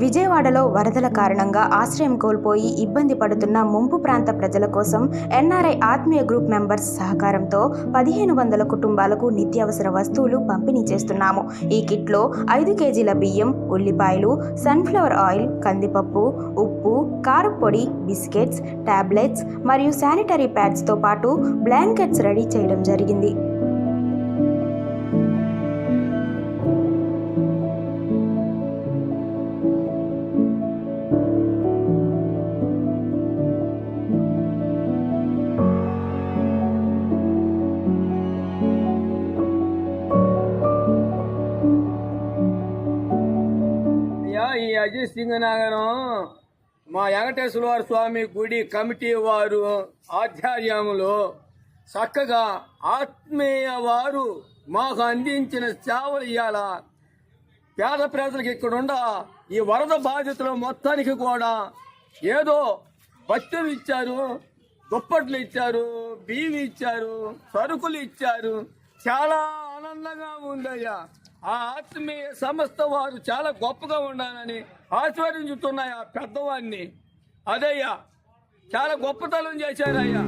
విజయవాడలో వరదల కారణంగా ఆశ్రయం కోల్పోయి ఇబ్బంది పడుతున్న ముంపు ప్రాంత ప్రజల కోసం ఎన్ఆర్ఐ ఆత్మీయ గ్రూప్ మెంబర్స్ సహకారంతో 1500 కుటుంబాలకు నిత్యావసర వస్తువులు పంపిణీ చేస్తున్నాము. ఈ కిట్లో 5 కేజీల బియ్యం, ఉల్లిపాయలు, సన్ఫ్లవర్ ఆయిల్, కందిపప్పు, ఉప్పు, కారపొడి, బిస్కెట్స్, టాబ్లెట్స్ మరియు శానిటరీ ప్యాడ్స్తో పాటు బ్లాంకెట్స్ రెడీ చేయడం జరిగింది. ఈ అజిత్ సింగ్ నగరం మా వెంకటేశ్వర స్వామి గుడి కమిటీ వారు ఆధ్వర్యంలో చక్కగా ఆత్మీయ వారు మాకు అందించిన సేవలు ఇవ్వాల పేద ప్రజలకు ఇక్కడుండ ఈ వరద బాధితులు మొత్తానికి కూడా ఏదో బట్టలు ఇచ్చారు, దుప్పట్లు ఇచ్చారు, బియ్యం ఇచ్చారు, సరుకులు ఇచ్చారు. చాలా ఆనందంగా ఉందయ్యా. ఆ ఆత్మీయ సంస్థ వారు చాలా గొప్పగా ఉండాలని ఆశీర్వదించుతున్నాయి ఆ పెద్దవాడిని. అదయ్యా చాలా గొప్పతనం చేశారయ్యా.